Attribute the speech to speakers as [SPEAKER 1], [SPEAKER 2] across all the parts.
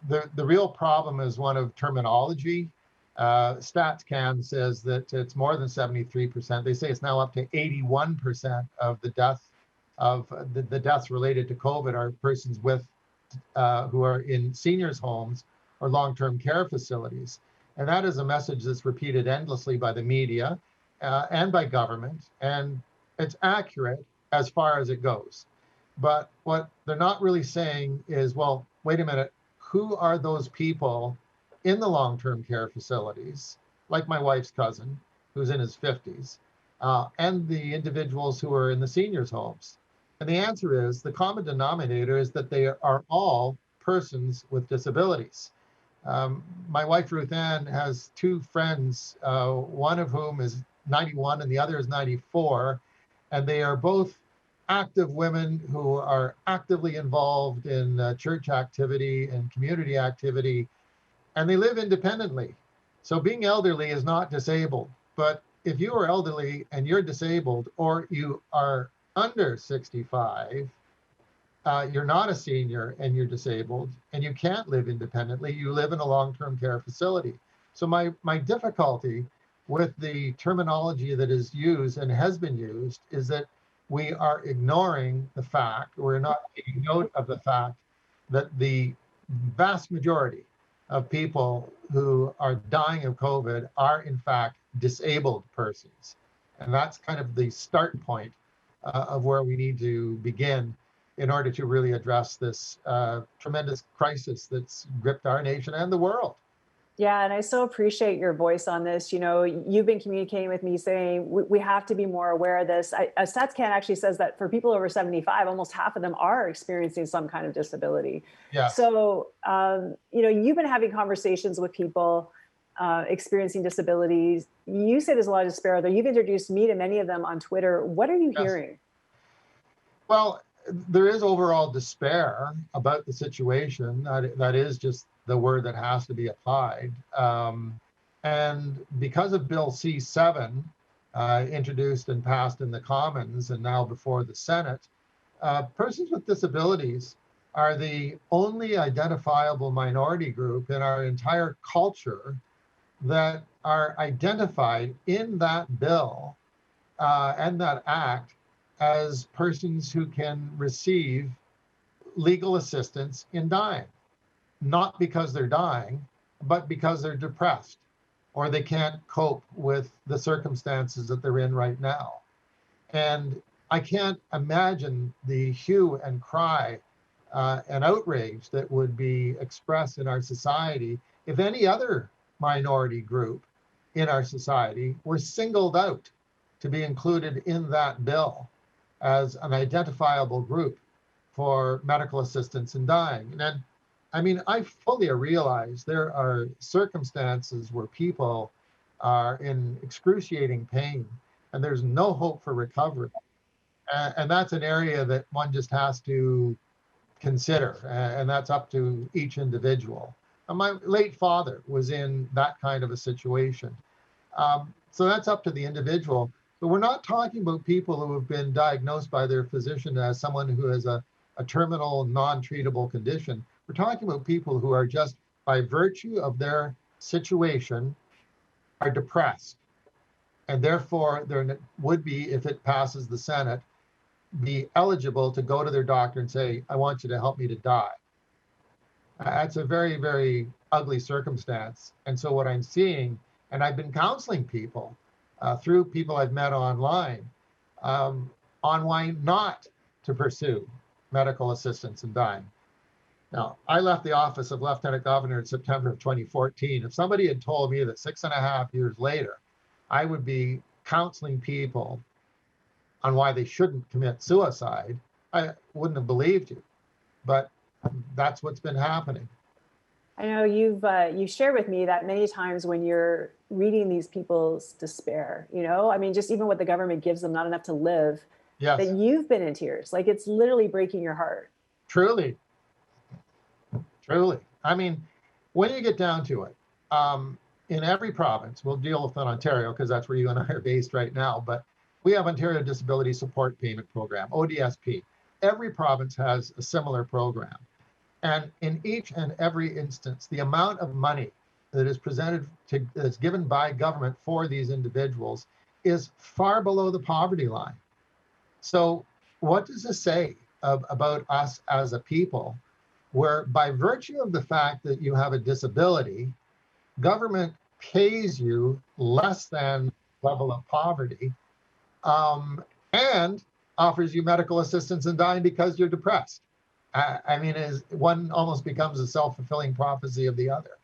[SPEAKER 1] the real problem is one of terminology. StatsCan says that it's more than 73%. They say it's now up to 81% of the deaths related to COVID are persons with who are in seniors' homes or long-term care facilities. And that is a message that's repeated endlessly by the media and by government. And it's accurate as far as it goes. But what they're not really saying is, well, wait a minute, who are those people in the long-term care facilities, like my wife's cousin, who's in his 50s, and the individuals who are in the seniors' homes? And the answer is, the common denominator is that they are all persons with disabilities. My wife, Ruth Ann, has two friends, one of whom is 91 and the other is 94, and they are both active women who are actively involved in church activity and community activity, and they live independently. So being elderly is not disabled, but if you are elderly and you're disabled, or you are under 65, you're not a senior and you're disabled and you can't live independently, you live in a long-term care facility. So my difficulty with the terminology that is used and has been used is that we are ignoring the fact, we're not taking note of the fact that the vast majority of people who are dying of COVID are in fact disabled persons. And that's kind of the start point of where we need to begin in order to really address this tremendous crisis that's gripped our nation and the world.
[SPEAKER 2] Yeah, and I so appreciate your voice on this. You know, you've been communicating with me saying we have to be more aware of this. StatsCan actually says that for people over 75, almost half of them are experiencing some kind of disability.
[SPEAKER 1] Yeah.
[SPEAKER 2] So, you know, you've been having conversations with people experiencing disabilities. You say there's a lot of despair there. You've introduced me to many of them on Twitter. What are you hearing?
[SPEAKER 1] Well, there is overall despair about the situation. That is just the word that has to be applied. And because of Bill C7, introduced and passed in the Commons and now before the Senate, persons with disabilities are the only identifiable minority group in our entire culture that are identified in that bill and that act as persons who can receive legal assistance in dying. Not because they're dying, but because they're depressed or they can't cope with the circumstances that they're in right now. And I can't imagine the hue and cry and outrage that would be expressed in our society if any other minority group in our society were singled out to be included in that bill as an identifiable group for medical assistance in dying. And I mean, I fully realize there are circumstances where people are in excruciating pain and there's no hope for recovery. And that's an area that one just has to consider, and that's up to each individual. And my late father was in that kind of a situation. So that's up to the individual. But we're not talking about people who have been diagnosed by their physician as someone who has a terminal, non-treatable condition. We're talking about people who are just, by virtue of their situation, are depressed. And therefore, there would be, if it passes the Senate, be eligible to go to their doctor and say, I want you to help me to die. That's a very, very ugly circumstance. And so what I'm seeing, and I've been counseling people through people I've met online, on why not to pursue medical assistance in dying. Now, I left the office of Lieutenant Governor in September of 2014. If somebody had told me that 6.5 years later, I would be counseling people on why they shouldn't commit suicide, I wouldn't have believed you. But that's what's been happening.
[SPEAKER 2] I know you've shared with me that many times when you're reading these people's despair, you know, I mean, just even what the government gives them, not enough to live,
[SPEAKER 1] yes,
[SPEAKER 2] that you've been in tears. Like, it's literally breaking your heart.
[SPEAKER 1] Truly. Truly. I mean, when you get down to it, in every province, we'll deal with Ontario because that's where you and I are based right now, but we have Ontario Disability Support Payment Program, ODSP. Every province has a similar program. And in each and every instance, the amount of money that is that's given by government for these individuals is far below the poverty line. So what does this say about us as a people, where by virtue of the fact that you have a disability, government pays you less than level of poverty, and offers you medical assistance in dying because you're depressed? I mean, one almost becomes a self-fulfilling prophecy of the other.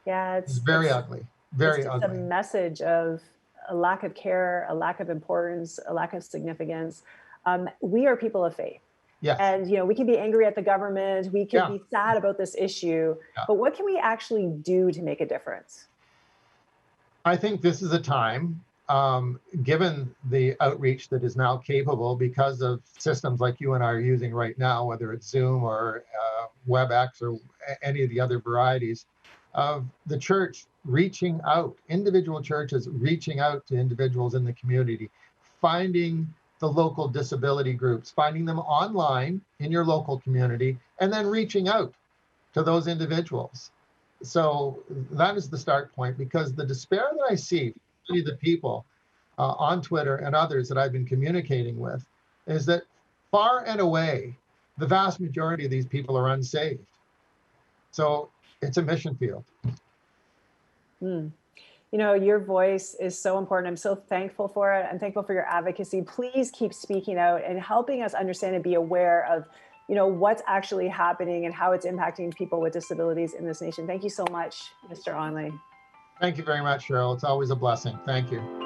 [SPEAKER 2] Yeah,
[SPEAKER 1] It's very ugly, very
[SPEAKER 2] it's just
[SPEAKER 1] ugly.
[SPEAKER 2] a message of a lack of care, a lack of importance, a lack of significance. We are people of faith.
[SPEAKER 1] Yes.
[SPEAKER 2] And, you know, we can be angry at the government, we can be sad about this issue, but what can we actually do to make a difference?
[SPEAKER 1] I think this is a time, given the outreach that is now capable because of systems like you and I are using right now, whether it's Zoom or WebEx or any of the other varieties, of the church reaching out, individual churches reaching out to individuals in the community, finding the local disability groups, finding them online in your local community, and then reaching out to those individuals. So that is the start point, because the despair that I see, the people on Twitter and others that I've been communicating with, is that far and away, the vast majority of these people are unsaved. So it's a mission field.
[SPEAKER 2] You know, your voice is so important. I'm so thankful for it. I'm thankful for your advocacy. Please keep speaking out and helping us understand and be aware of, you know, what's actually happening and how it's impacting people with disabilities in this nation. Thank you so much, Mr. Onley.
[SPEAKER 1] Thank you very much, Cheryl. It's always a blessing. Thank you.